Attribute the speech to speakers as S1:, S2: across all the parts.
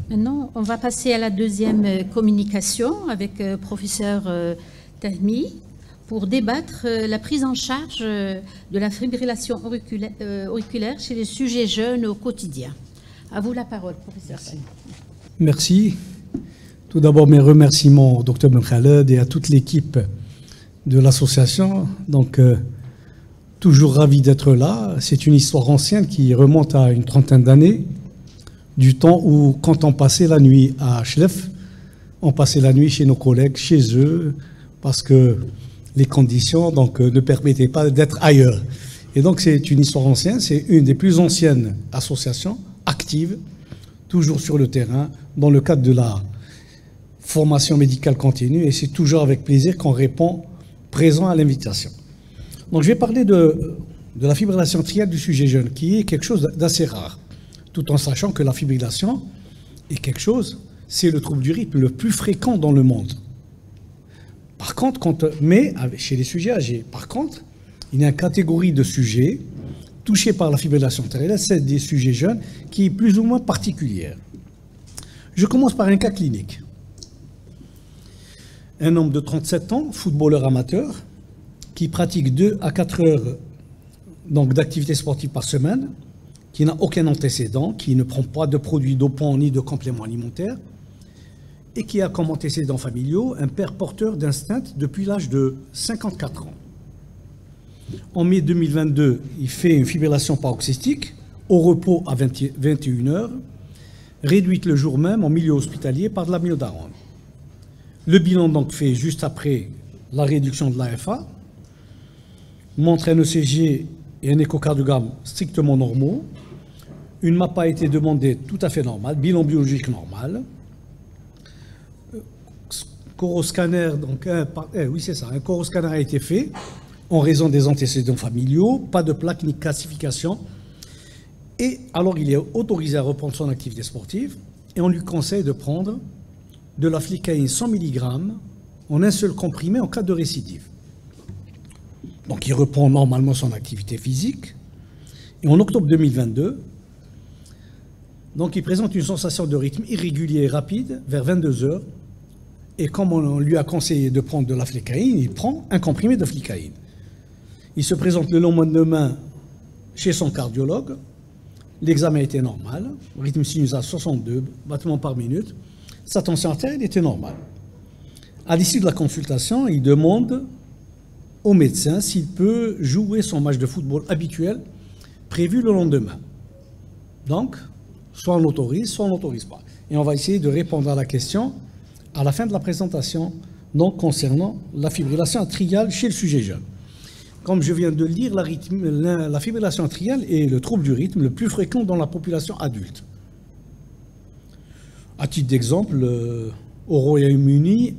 S1: Maintenant, on va passer à la deuxième communication avec professeur Tahmi pour débattre la prise en charge de la fibrillation auriculaire chez les sujets jeunes au quotidien. À vous la parole, professeur.
S2: Merci. Tout d'abord, mes remerciements au Dr Ben Khaled et à toute l'équipe de l'association. Donc, toujours ravi d'être là. C'est une histoire ancienne qui remonte à une trentaine d'années, du temps où, quand on passait la nuit à Chlef, on passait la nuit chez nos collègues, chez eux, parce que les conditions donc, ne permettaient pas d'être ailleurs. Et donc, c'est une histoire ancienne. C'est une des plus anciennes associations actives, toujours sur le terrain, dans le cadre de la formation médicale continue. Et c'est toujours avec plaisir qu'on répond présent à l'invitation. Donc, je vais parler de la fibrillation atriale du sujet jeune, qui est quelque chose d'assez rare, tout en sachant que la fibrillation est quelque chose, c'est le trouble du rythme le plus fréquent dans le monde. Par contre, chez les sujets âgés, par contre, il y a une catégorie de sujets touchés par la fibrillation atriale, c'est des sujets jeunes, qui est plus ou moins particulière. Je commence par un cas clinique. Un homme de 37 ans, footballeur amateur, qui pratique 2 à 4 heures d'activité sportive par semaine, qui n'a aucun antécédent, qui ne prend pas de produits dopants ni de compléments alimentaires, et qui a comme antécédents familiaux un père porteur d'un stent depuis l'âge de 54 ans. En mai 2022, il fait une fibrillation paroxystique, au repos à 21 heures, réduite le jour même en milieu hospitalier par de l'amiodarone. Le bilan donc fait juste après la réduction de l'AFA montre un ECG et un échocardiogramme strictement normaux. Une MAPA a été demandée tout à fait normale, bilan biologique normal. Coroscanner, donc un coroscanner a été fait en raison des antécédents familiaux, pas de plaque ni calcification. Et alors il est autorisé à reprendre son activité sportive et on lui conseille de prendre de la flicaïne 100 mg en un seul comprimé en cas de récidive. Donc il reprend normalement son activité physique. Et en octobre 2022, donc il présente une sensation de rythme irrégulier et rapide vers 22 heures. Et comme on lui a conseillé de prendre de la flicaïne, il prend un comprimé de flicaïne. Il se présente le lendemain chez son cardiologue. L'examen était normal, rythme sinusal 62 battements par minute. Sa tension artérielle était normale. À l'issue de la consultation, il demande au médecin s'il peut jouer son match de football habituel prévu le lendemain. Donc, soit on l'autorise, soit on ne l'autorise pas. Et on va essayer de répondre à la question à la fin de la présentation, donc concernant la fibrillation atriale chez le sujet jeune. Comme je viens de le dire, la fibrillation atriale est le trouble du rythme le plus fréquent dans la population adulte. À titre d'exemple, au Royaume-Uni,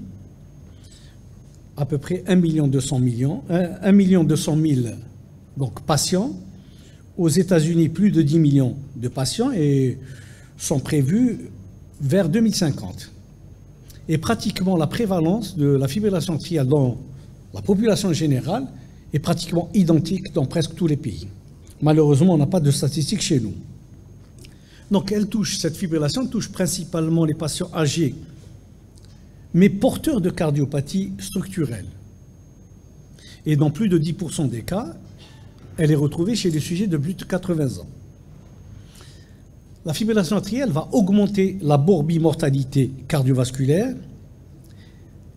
S2: à peu près 1 200 000 donc, patients. Aux États-Unis, plus de 10 millions de patients et sont prévus vers 2050. Et pratiquement la prévalence de la fibrillation atriale dans la population générale est pratiquement identique dans presque tous les pays. Malheureusement, on n'a pas de statistiques chez nous. Donc cette fibrillation touche principalement les patients âgés, mais porteurs de cardiopathie structurelle. Et dans plus de 10% des cas, elle est retrouvée chez les sujets de plus de 80 ans. La fibrillation atriale va augmenter la morbimortalité cardiovasculaire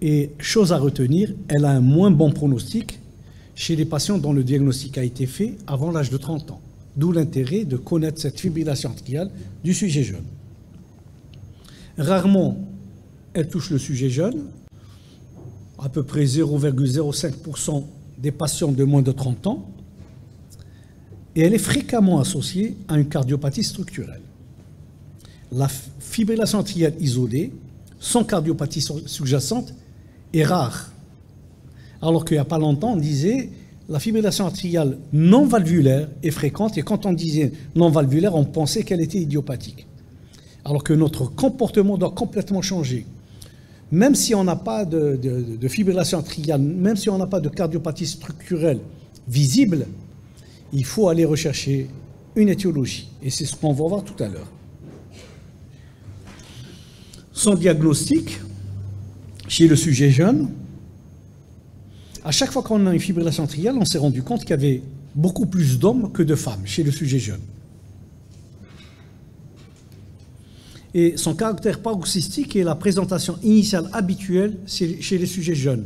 S2: et, chose à retenir, elle a un moins bon pronostic chez les patients dont le diagnostic a été fait avant l'âge de 30 ans. D'où l'intérêt de connaître cette fibrillation atriale du sujet jeune. Rarement, elle touche le sujet jeune, à peu près 0,05% des patients de moins de 30 ans, et elle est fréquemment associée à une cardiopathie structurelle. La fibrillation atriale isolée, sans cardiopathie sous-jacente, est rare. Alors qu'il n'y a pas longtemps, on disait la fibrillation atriale non valvulaire est fréquente, et quand on disait non valvulaire, on pensait qu'elle était idiopathique. Alors que notre comportement doit complètement changer. Même si on n'a pas de fibrillation atriale, même si on n'a pas de cardiopathie structurelle visible, il faut aller rechercher une étiologie. Et c'est ce qu'on va voir tout à l'heure. Son diagnostic, chez le sujet jeune, à chaque fois qu'on a une fibrillation atriale, on s'est rendu compte qu'il y avait beaucoup plus d'hommes que de femmes chez le sujet jeune. Et son caractère paroxystique est la présentation initiale habituelle chez les sujets jeunes,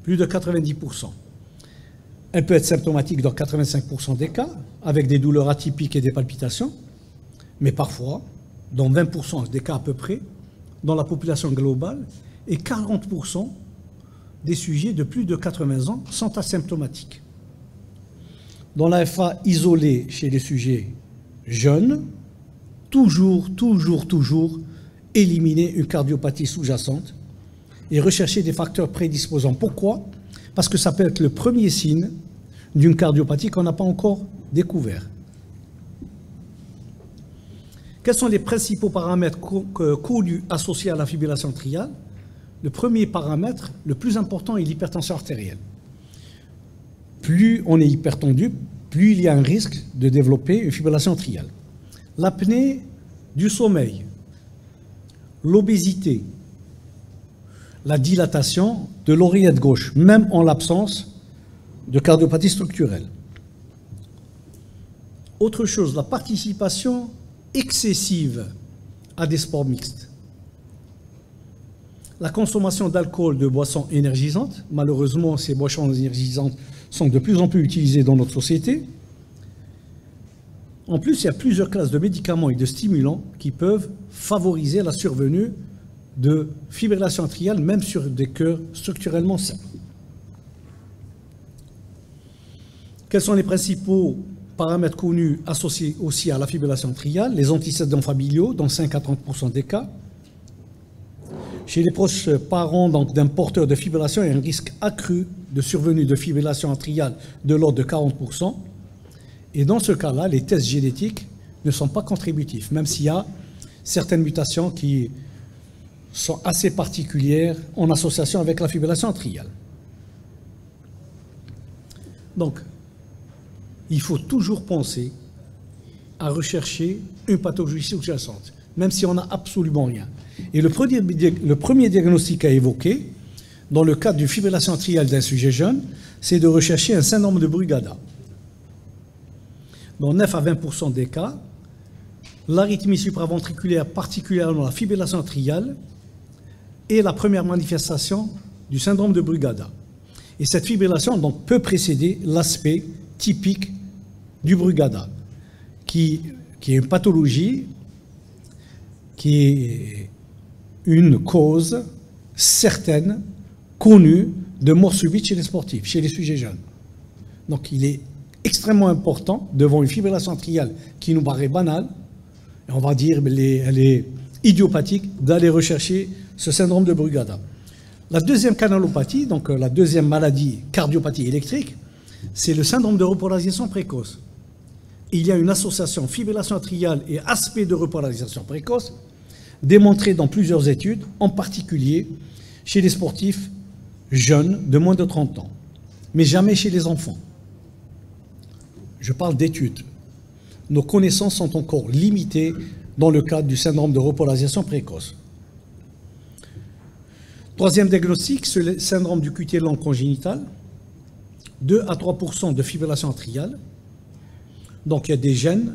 S2: plus de 90%. Elle peut être symptomatique dans 85% des cas, avec des douleurs atypiques et des palpitations, mais parfois, dans 20% des cas à peu près, dans la population globale, et 40% des sujets de plus de 80 ans sont asymptomatiques. Dans la FA isolée chez les sujets jeunes, toujours éliminer une cardiopathie sous-jacente et rechercher des facteurs prédisposants. Pourquoi? Parce que ça peut être le premier signe d'une cardiopathie qu'on n'a pas encore découvert. Quels sont les principaux paramètres connus associés à la fibrillation atriale? Le premier paramètre, le plus important, est l'hypertension artérielle. Plus on est hypertendu, plus il y a un risque de développer une fibrillation atriale. L'apnée du sommeil, l'obésité, la dilatation de l'oreillette gauche, même en l'absence de cardiopathie structurelle. Autre chose, la participation excessive à des sports mixtes. La consommation d'alcool, de boissons énergisantes. Malheureusement, ces boissons énergisantes sont de plus en plus utilisées dans notre société. En plus, il y a plusieurs classes de médicaments et de stimulants qui peuvent favoriser la survenue de fibrillation atriale, même sur des cœurs structurellement sains. Quels sont les principaux paramètres connus associés aussi à la fibrillation atriale? Les antécédents familiaux, dans 5 à 30% des cas. Chez les proches parents d'un porteur de fibrillation, il y a un risque accru de survenue de fibrillation atriale de l'ordre de 40%. Et dans ce cas-là, les tests génétiques ne sont pas contributifs, même s'il y a certaines mutations qui sont assez particulières en association avec la fibrillation atriale. Donc, il faut toujours penser à rechercher une pathologie sous-jacente, même si on n'a absolument rien. Et le premier diagnostic à évoquer, dans le cadre d'une fibrillation atriale d'un sujet jeune, c'est de rechercher un syndrome de Brugada. Dans 9 à 20% des cas, l'arythmie supraventriculaire, particulièrement la fibrillation atriale, est la première manifestation du syndrome de Brugada. Et cette fibrillation donc, peut précéder l'aspect typique du Brugada, qui est une pathologie, qui est une cause certaine, connue, de mort subite chez les sportifs, chez les sujets jeunes. Donc il est extrêmement important, devant une fibrillation atriale qui nous paraît banale, et on va dire elle est idiopathique, d'aller rechercher ce syndrome de Brugada. La deuxième canalopathie, donc la deuxième maladie, cardiopathie électrique, c'est le syndrome de repolarisation précoce. Il y a une association fibrillation atriale et aspect de repolarisation précoce démontrée dans plusieurs études, en particulier chez les sportifs jeunes de moins de 30 ans, mais jamais chez les enfants. Je parle d'études. Nos connaissances sont encore limitées dans le cadre du syndrome de repolarisation précoce. Troisième diagnostic, c'est le syndrome du QT lent congénital. 2 à 3% de fibrillation atriale. Donc il y a des gènes,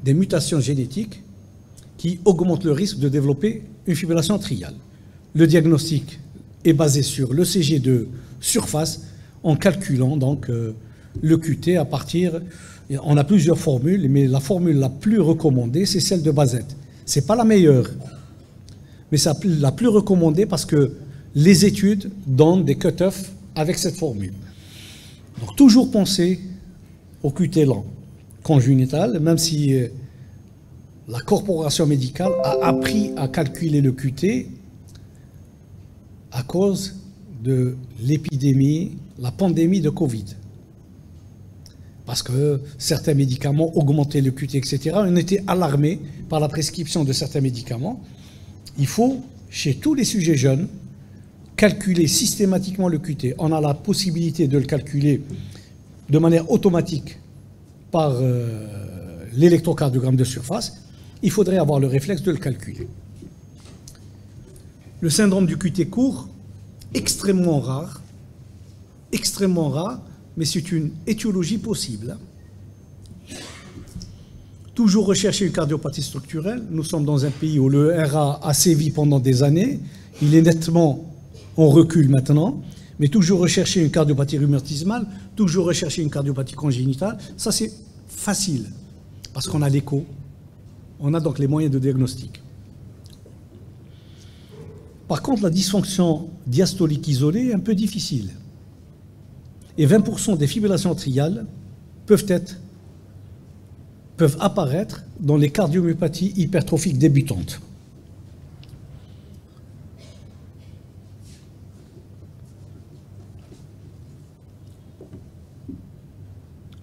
S2: des mutations génétiques qui augmentent le risque de développer une fibrillation atriale. Le diagnostic est basé sur l'ECG de surface en calculant donc le QT à partir... On a plusieurs formules, mais la formule la plus recommandée, c'est celle de Bazette. Ce n'est pas la meilleure, mais c'est la plus recommandée parce que les études donnent des cut-offs avec cette formule. Donc toujours penser au QT lent congénital, même si la corporation médicale a appris à calculer le QT à cause de l'épidémie, la pandémie de Covid. Parce que certains médicaments augmentaient le QT, etc. On était alarmés par la prescription de certains médicaments. Il faut, chez tous les sujets jeunes, calculer systématiquement le QT. On a la possibilité de le calculer de manière automatique par l'électrocardiogramme de surface. Il faudrait avoir le réflexe de le calculer. Le syndrome du QT court, extrêmement rare, mais c'est une étiologie possible. Toujours rechercher une cardiopathie structurelle. Nous sommes dans un pays où le RA a sévi pendant des années. Il est nettement en recul maintenant. Mais toujours rechercher une cardiopathie rhumatismale, toujours rechercher une cardiopathie congénitale. Ça, c'est facile parce qu'on a l'écho. On a donc les moyens de diagnostic. Par contre, la dysfonction diastolique isolée est un peu difficile. Et 20% des fibrillations atriales peuvent apparaître dans les cardiomyopathies hypertrophiques débutantes.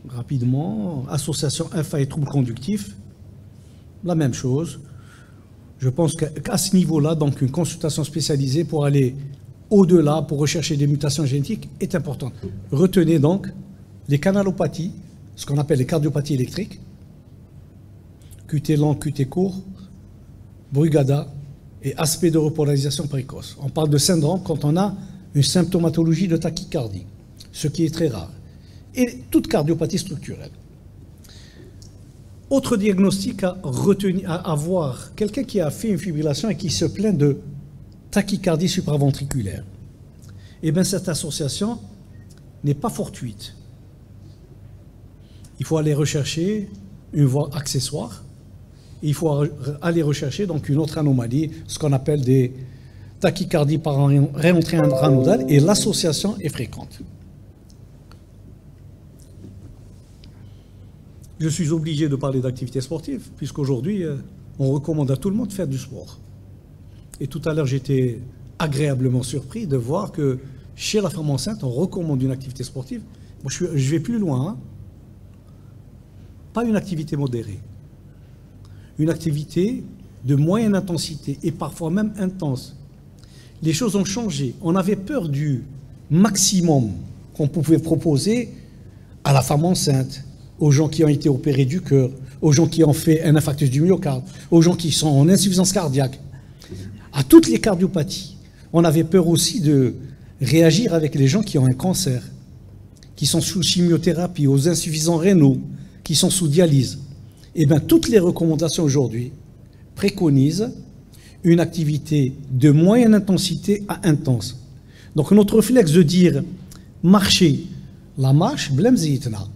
S2: Rapidement, association FA et troubles conductifs, la même chose. Je pense qu'à ce niveau-là, donc une consultation spécialisée pour aller au-delà, pour rechercher des mutations génétiques, est importante. Retenez donc les canalopathies, ce qu'on appelle les cardiopathies électriques, QT lent, QT court, Brugada et aspect de repolarisation précoce. On parle de syndrome quand on a une symptomatologie de tachycardie, ce qui est très rare. Et toute cardiopathie structurelle. Autre diagnostic à retenir, à avoir, quelqu'un qui a fait une fibrillation et qui se plaint de tachycardie supraventriculaire. Eh bien, cette association n'est pas fortuite. Il faut aller rechercher une voie accessoire. Il faut aller rechercher donc une autre anomalie, ce qu'on appelle des tachycardies par réentrée intranodale, et l'association est fréquente. Je suis obligé de parler d'activité sportive, puisqu'aujourd'hui, on recommande à tout le monde de faire du sport. Et tout à l'heure, j'étais agréablement surpris de voir que chez la femme enceinte, on recommande une activité sportive. Moi, je vais plus loin. Hein. Pas une activité modérée. Une activité de moyenne intensité et parfois même intense. Les choses ont changé. On avait peur du maximum qu'on pouvait proposer à la femme enceinte, aux gens qui ont été opérés du cœur, aux gens qui ont fait un infarctus du myocarde, aux gens qui sont en insuffisance cardiaque, à toutes les cardiopathies. On avait peur aussi de réagir avec les gens qui ont un cancer, qui sont sous chimiothérapie, aux insuffisants rénaux, qui sont sous dialyse. Eh bien, toutes les recommandations aujourd'hui préconisent une activité de moyenne intensité à intense. Donc, notre réflexe de dire marcher, la marche, blemzitna.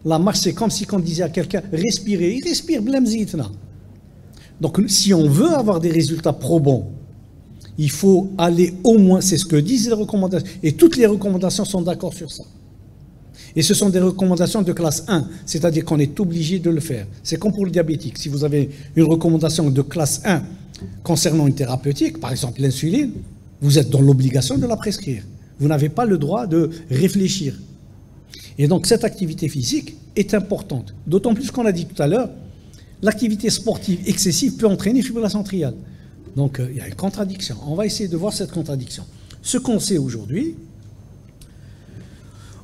S2: La marche, c'est comme si on disait à quelqu'un respirez, il respire, blemzitna. Donc, si on veut avoir des résultats probants, il faut aller au moins, c'est ce que disent les recommandations, et toutes les recommandations sont d'accord sur ça. Et ce sont des recommandations de classe 1, c'est-à-dire qu'on est obligé de le faire. C'est comme pour le diabétique. Si vous avez une recommandation de classe 1 concernant une thérapeutique, par exemple l'insuline, vous êtes dans l'obligation de la prescrire. Vous n'avez pas le droit de réfléchir. Et donc cette activité physique est importante. D'autant plus qu'on a dit tout à l'heure, l'activité sportive excessive peut entraîner fibrillation atriale. Donc il y a une contradiction. On va essayer de voir cette contradiction. Ce qu'on sait aujourd'hui,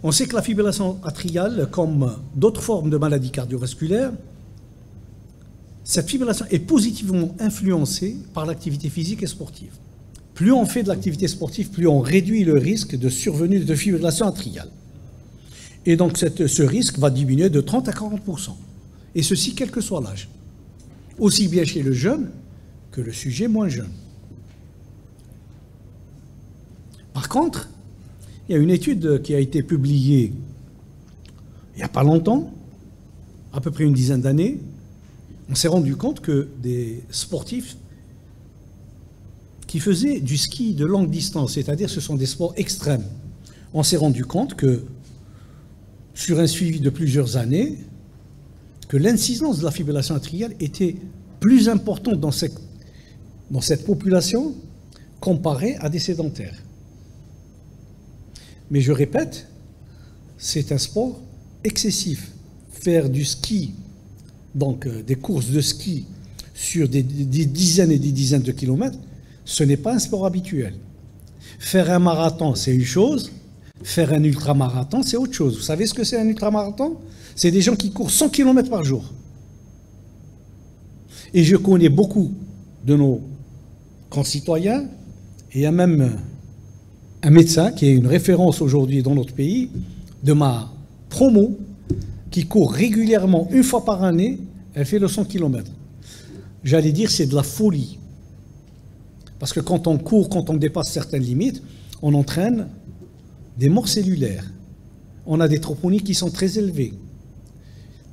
S2: on sait que la fibrillation atriale, comme d'autres formes de maladies cardiovasculaires, cette fibrillation est positivement influencée par l'activité physique et sportive. Plus on fait de l'activité sportive, plus on réduit le risque de survenue de fibrillation atriale. Et donc ce risque va diminuer de 30 à 40%. Et ceci, quel que soit l'âge. Aussi bien chez le jeune que le sujet moins jeune. Par contre, il y a une étude qui a été publiée il n'y a pas longtemps, à peu près une dizaine d'années. On s'est rendu compte que des sportifs qui faisaient du ski de longue distance, c'est-à-dire ce sont des sports extrêmes, on s'est rendu compte que, sur un suivi de plusieurs années, que l'incidence de la fibrillation atriale était plus importante dans cette population comparée à des sédentaires. Mais je répète, c'est un sport excessif. Faire du ski, donc des courses de ski sur des dizaines et des dizaines de kilomètres, ce n'est pas un sport habituel. Faire un marathon, c'est une chose. Faire un ultramarathon, c'est autre chose. Vous savez ce que c'est un ultramarathon? C'est des gens qui courent 100 km par jour. Et je connais beaucoup de nos concitoyens, et il y a même un médecin qui est une référence aujourd'hui dans notre pays, de ma promo, qui court régulièrement une fois par année, elle fait le 100 km. J'allais dire, c'est de la folie. Parce que quand on court, quand on dépasse certaines limites, on entraîne des morts cellulaires. On a des troponines qui sont très élevées.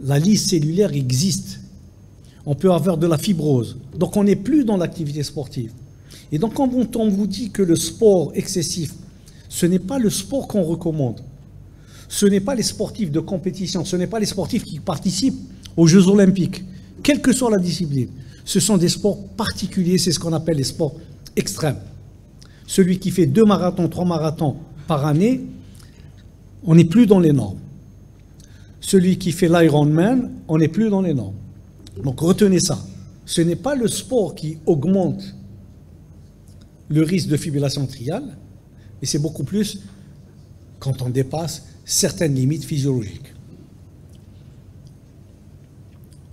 S2: La lyse cellulaire existe. On peut avoir de la fibrose. Donc on n'est plus dans l'activité sportive. Et donc quand on vous dit que le sport excessif, ce n'est pas le sport qu'on recommande. Ce n'est pas les sportifs de compétition, ce n'est pas les sportifs qui participent aux Jeux Olympiques, quelle que soit la discipline. Ce sont des sports particuliers, c'est ce qu'on appelle les sports extrêmes. Celui qui fait 2 marathons, 3 marathons par année, on n'est plus dans les normes. Celui qui fait l'Ironman, on n'est plus dans les normes. Donc retenez ça. Ce n'est pas le sport qui augmente le risque de fibrillation atriale, mais c'est beaucoup plus quand on dépasse certaines limites physiologiques.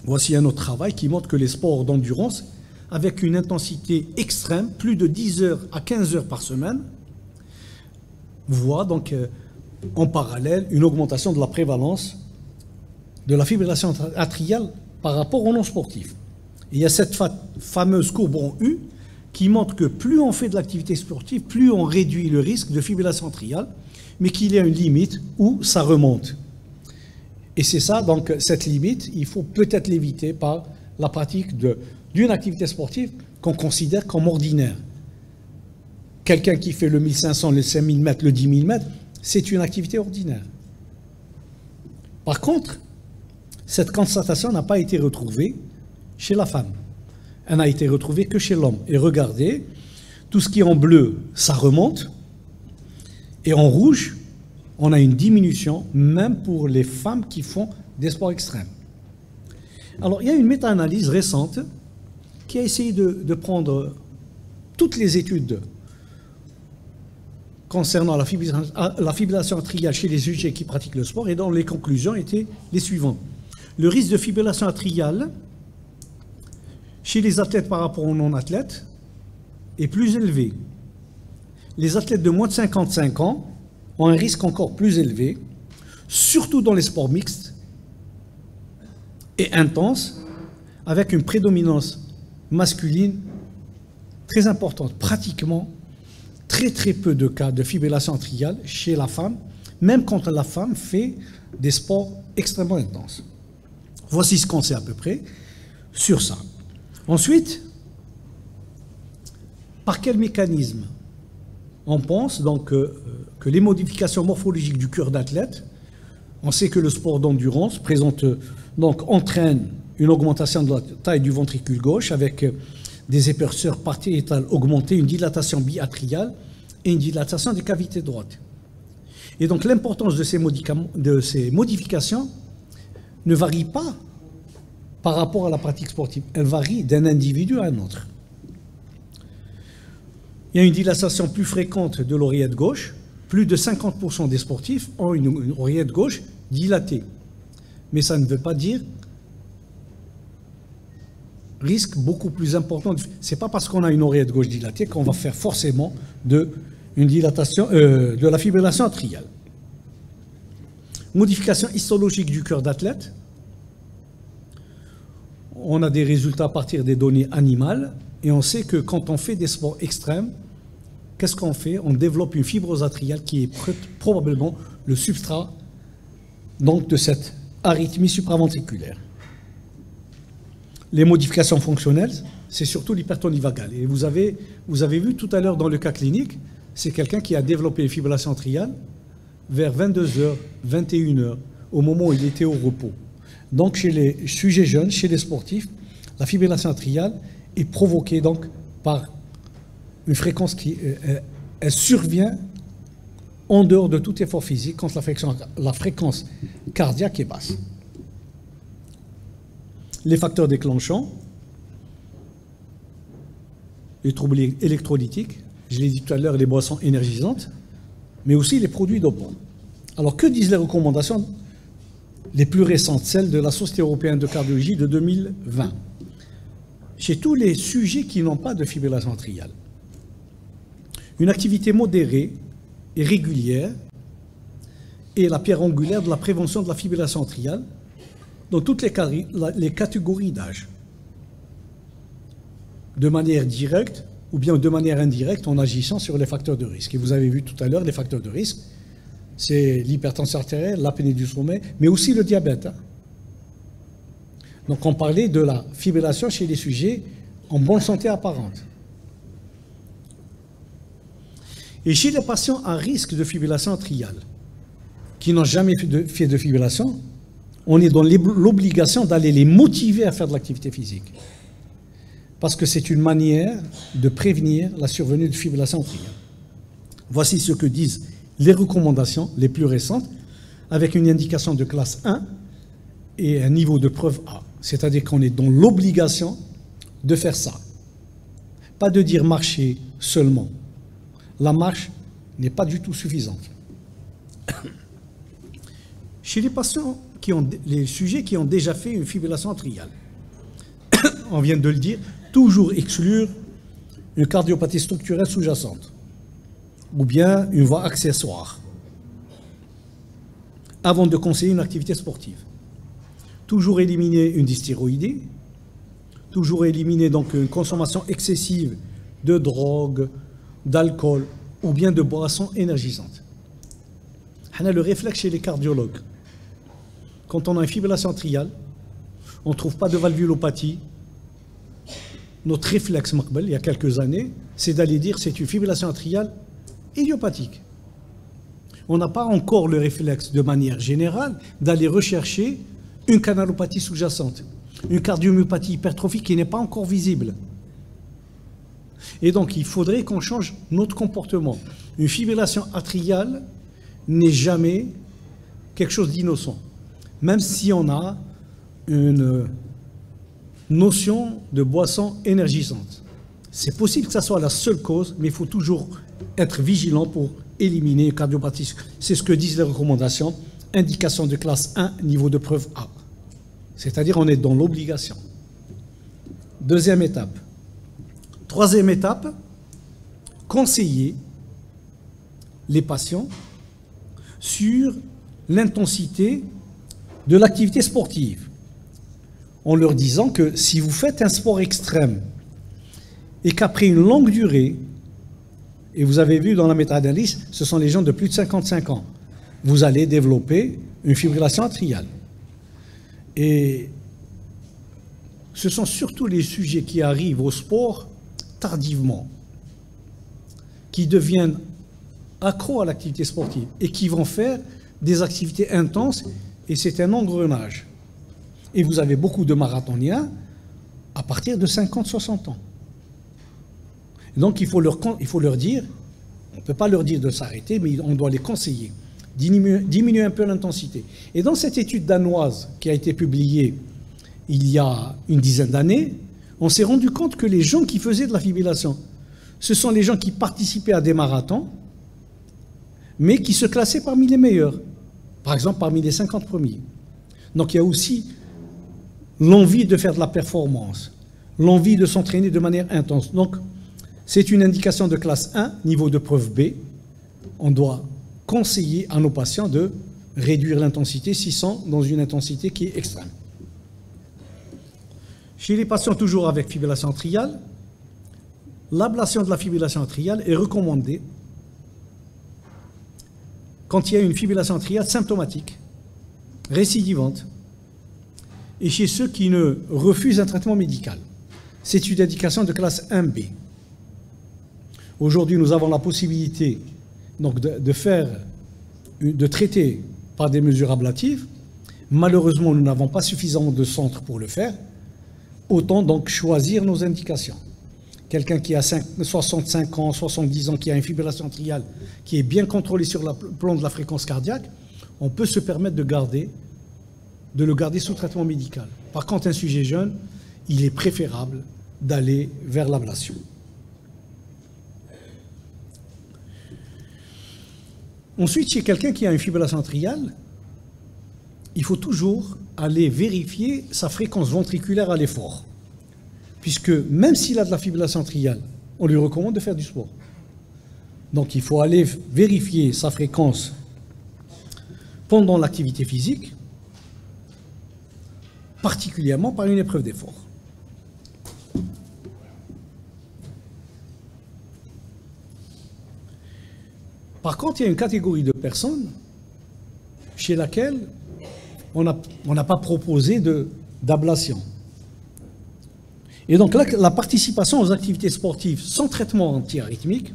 S2: Voici un autre travail qui montre que les sports d'endurance, avec une intensité extrême, plus de 10 heures à 15 heures par semaine, voient donc en parallèle une augmentation de la prévalence de la fibrillation atriale par rapport aux non-sportifs. Il y a cette fameuse courbe en U qui montre que plus on fait de l'activité sportive, plus on réduit le risque de fibrillation atriale, mais qu'il y a une limite où ça remonte. Et c'est ça, donc cette limite, il faut peut-être l'éviter par la pratique d'une activité sportive qu'on considère comme ordinaire. Quelqu'un qui fait le 1500, le 5000 mètres, le 10 000 mètres, c'est une activité ordinaire. Par contre, cette constatation n'a pas été retrouvée chez la femme. Elle n'a été retrouvée que chez l'homme. Et regardez, tout ce qui est en bleu, ça remonte. Et en rouge, on a une diminution, même pour les femmes qui font des sports extrêmes. Alors, il y a une méta-analyse récente qui a essayé de prendre toutes les études concernant la fibrillation atriale chez les sujets qui pratiquent le sport, et dont les conclusions étaient les suivantes. Le risque de fibrillation atriale chez les athlètes par rapport aux non-athlètes est plus élevé. Les athlètes de moins de 55 ans ont un risque encore plus élevé, surtout dans les sports mixtes et intenses, avec une prédominance masculine très importante. Pratiquement très peu de cas de fibrillation atriale chez la femme, même quand la femme fait des sports extrêmement intenses. Voici ce qu'on sait à peu près sur ça. Ensuite, par quel mécanisme on pense donc que les modifications morphologiques du cœur d'athlète, on sait que le sport d'endurance entraîne une augmentation de la taille du ventricule gauche avec des épaisseurs pariétales augmentées, une dilatation biatriale et une dilatation des cavités droites. Et donc l'importance de ces modifications ne varie pas par rapport à la pratique sportive. Elle varie d'un individu à un autre. Il y a une dilatation plus fréquente de l'oreillette gauche. Plus de 50% des sportifs ont une oreillette gauche dilatée. Mais ça ne veut pas dire risque beaucoup plus important. Ce n'est pas parce qu'on a une oreillette gauche dilatée qu'on va faire forcément une dilatation de la fibrillation atriale. Modification histologique du cœur d'athlète. On a des résultats à partir des données animales et on sait que quand on fait des sports extrêmes, qu'est-ce qu'on fait? On développe une fibrose atriale qui est probablement le substrat donc, de cette arythmie supraventriculaire. Les modifications fonctionnelles, c'est surtout l'hypertonie vagale. Et vous avez vu tout à l'heure dans le cas clinique, c'est quelqu'un qui a développé une fibrillation atriale vers 22h, 21h, au moment où il était au repos. Donc chez les sujets jeunes, chez les sportifs, la fibrillation atriale est provoquée donc par une fréquence qui elle survient en dehors de tout effort physique quand la fréquence cardiaque est basse. Les facteurs déclenchants, les troubles électrolytiques, je l'ai dit tout à l'heure, les boissons énergisantes, mais aussi les produits dopants. Alors que disent les recommandations les plus récentes, celles de la Société européenne de cardiologie de 2020, chez tous les sujets qui n'ont pas de fibrillation atriale? Une activité modérée et régulière est la pierre angulaire de la prévention de la fibrillation atriale dans toutes les catégories d'âge. De manière directe ou bien de manière indirecte en agissant sur les facteurs de risque. Et vous avez vu tout à l'heure les facteurs de risque, c'est l'hypertension artérielle, l'apnée du sommeil, mais aussi le diabète. Donc on parlait de la fibrillation chez les sujets en bonne santé apparente. Et chez les patients à risque de fibrillation atriale, qui n'ont jamais fait de fibrillation, on est dans l'obligation d'aller les motiver à faire de l'activité physique. Parce que c'est une manière de prévenir la survenue de fibrillation atriale. Voici ce que disent les recommandations les plus récentes, avec une indication de classe 1 et un niveau de preuve A. C'est-à-dire qu'on est dans l'obligation de faire ça. Pas de dire marcher seulement. La marche n'est pas du tout suffisante. Chez les patients les sujets qui ont déjà fait une fibrillation atriale, on vient de le dire, toujours exclure une cardiopathie structurelle sous-jacente ou bien une voie accessoire avant de conseiller une activité sportive. Toujours éliminer une dysthyroïdie, toujours éliminer donc une consommation excessive de drogue, d'alcool ou bien de boissons énergisantes. On a le réflexe chez les cardiologues. Quand on a une fibrillation atriale, on ne trouve pas de valvulopathie. Notre réflexe, il y a quelques années, c'est d'aller dire que c'est une fibrillation atriale idiopathique. On n'a pas encore le réflexe, de manière générale, d'aller rechercher une canalopathie sous-jacente, une cardiomyopathie hypertrophique qui n'est pas encore visible. Et donc, il faudrait qu'on change notre comportement. Une fibrillation atriale n'est jamais quelque chose d'innocent, même si on a une notion de boisson énergisante. C'est possible que ça soit la seule cause, mais il faut toujours être vigilant pour éliminer une cardiopathie. C'est ce que disent les recommandations. Indication de classe 1, niveau de preuve A. C'est-à-dire on est dans l'obligation. Deuxième étape. Troisième étape, conseiller les patients sur l'intensité de l'activité sportive, en leur disant que si vous faites un sport extrême et qu'après une longue durée, et vous avez vu dans la méta-analyse, ce sont les gens de plus de 55 ans, vous allez développer une fibrillation atriale. Et ce sont surtout les sujets qui arrivent au sport tardivement, qui deviennent accros à l'activité sportive et qui vont faire des activités intenses, et c'est un engrenage. Et vous avez beaucoup de marathoniens à partir de 50-60 ans. Donc il faut leur dire, on ne peut pas leur dire de s'arrêter, mais on doit les conseiller, diminuer un peu l'intensité. Et dans cette étude danoise qui a été publiée il y a une dizaine d'années, on s'est rendu compte que les gens qui faisaient de la fibrillation, ce sont les gens qui participaient à des marathons, mais qui se classaient parmi les meilleurs, par exemple parmi les 50 premiers. Donc il y a aussi l'envie de faire de la performance, l'envie de s'entraîner de manière intense. Donc c'est une indication de classe 1, niveau de preuve B. On doit conseiller à nos patients de réduire l'intensité s'ils sont dans une intensité qui est extrême. Chez les patients toujours avec fibrillation atriale, l'ablation de la fibrillation atriale est recommandée quand il y a une fibrillation atriale symptomatique, récidivante, et chez ceux qui ne refusent un traitement médical. C'est une indication de classe 1B. Aujourd'hui, nous avons la possibilité donc, de traiter par des mesures ablatives. Malheureusement, nous n'avons pas suffisamment de centres pour le faire. Autant donc choisir nos indications. Quelqu'un qui a 65 ans, 70 ans, qui a une fibrillation atriale, qui est bien contrôlée sur le plan de la fréquence cardiaque, on peut se permettre de le garder sous traitement médical. Par contre, un sujet jeune, il est préférable d'aller vers l'ablation. Ensuite, chez quelqu'un qui a une fibrillation atriale, il faut toujours aller vérifier sa fréquence ventriculaire à l'effort. Puisque même s'il a de la fibrillation atriale, on lui recommande de faire du sport. Donc il faut aller vérifier sa fréquence pendant l'activité physique, particulièrement par une épreuve d'effort. Par contre, il y a une catégorie de personnes chez laquelle on n'a pas proposé d'ablation. Et donc là, la participation aux activités sportives sans traitement antiarythmique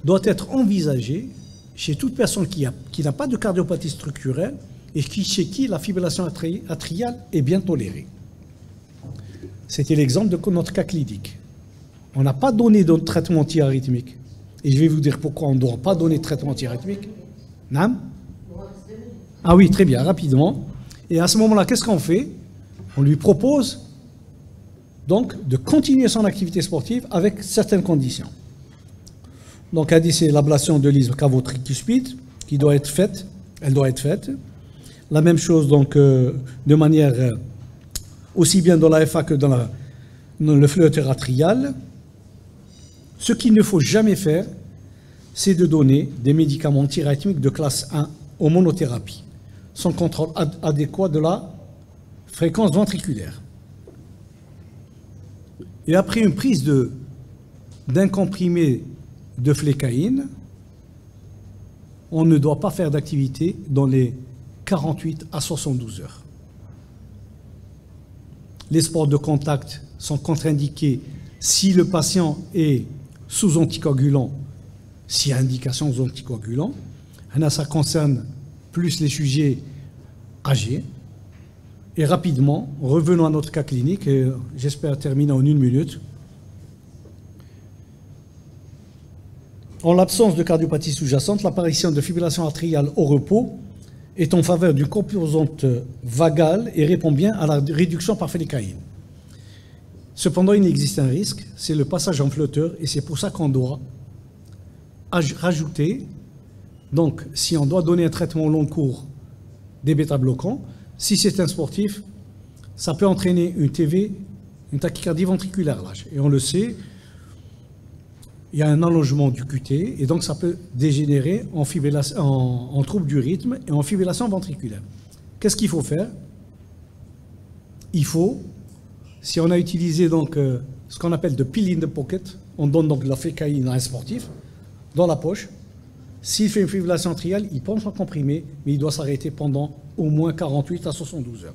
S2: doit être envisagée chez toute personne qui n'a pas de cardiopathie structurelle et chez qui la fibrillation atriale est bien tolérée. C'était l'exemple de notre cas clinique. On n'a pas donné de traitement antiarythmique. Et je vais vous dire pourquoi on ne doit pas donner de traitement antiarythmique. Nam ? Ah oui, très bien, rapidement. Et à ce moment-là, qu'est-ce qu'on fait? On lui propose donc de continuer son activité sportive avec certaines conditions. Donc, elle dit c'est l'ablation de l'isthme cavo-tricuspide qui doit être faite. Elle doit être faite. La même chose, donc, de manière aussi bien dans la FA que dans le fléau atrial. Ce qu'il ne faut jamais faire, c'est de donner des médicaments antiarythmiques de classe 1 aux monothérapie, sans contrôle adéquat de la fréquence ventriculaire. Et après une prise d'un comprimé de flécaïne, on ne doit pas faire d'activité dans les 48 à 72 heures. Les sports de contact sont contre-indiqués si le patient est sous anticoagulant, s'il y a indication aux anticoagulants. Ça concerne plus les sujets âgés. Et rapidement, revenons à notre cas clinique, et j'espère terminer en 1 minute. En l'absence de cardiopathie sous-jacente, l'apparition de fibrillation atriale au repos est en faveur d'une composante vagale et répond bien à la réduction par flécaïne. Cependant, il existe un risque, c'est le passage en flotteur, et c'est pour ça qu'on doit rajouter, donc si on doit donner un traitement au long cours des bêta-bloquants, si c'est un sportif, ça peut entraîner une TV, une tachycardie ventriculaire lâche. Et on le sait, il y a un allongement du QT, et donc ça peut dégénérer en trouble du rythme et en fibrillation ventriculaire. Qu'est-ce qu'il faut faire? Il faut, si on a utilisé donc, ce qu'on appelle de pill in the pocket, on donne donc de la flécaïne à un sportif, dans la poche. S'il fait une fibrillation atriale, il prend son comprimé, mais il doit s'arrêter pendant au moins 48 à 72 heures.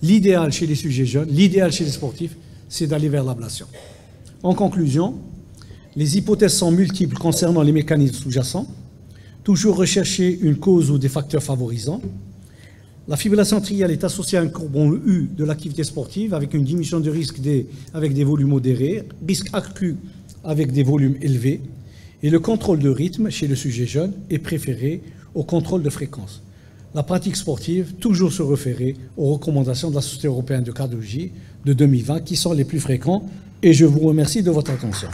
S2: L'idéal chez les sujets jeunes, l'idéal chez les sportifs, c'est d'aller vers l'ablation. En conclusion, les hypothèses sont multiples concernant les mécanismes sous-jacents. Toujours rechercher une cause ou des facteurs favorisants. La fibrillation atriale est associée à un courbon U de l'activité sportive avec une diminution de risque avec des volumes modérés, risque accru avec des volumes élevés. Et le contrôle de rythme chez le sujet jeune est préféré au contrôle de fréquence. La pratique sportive, toujours se référer aux recommandations de la Société européenne de cardiologie de 2020 qui sont les plus fréquents. Et je vous remercie de votre attention.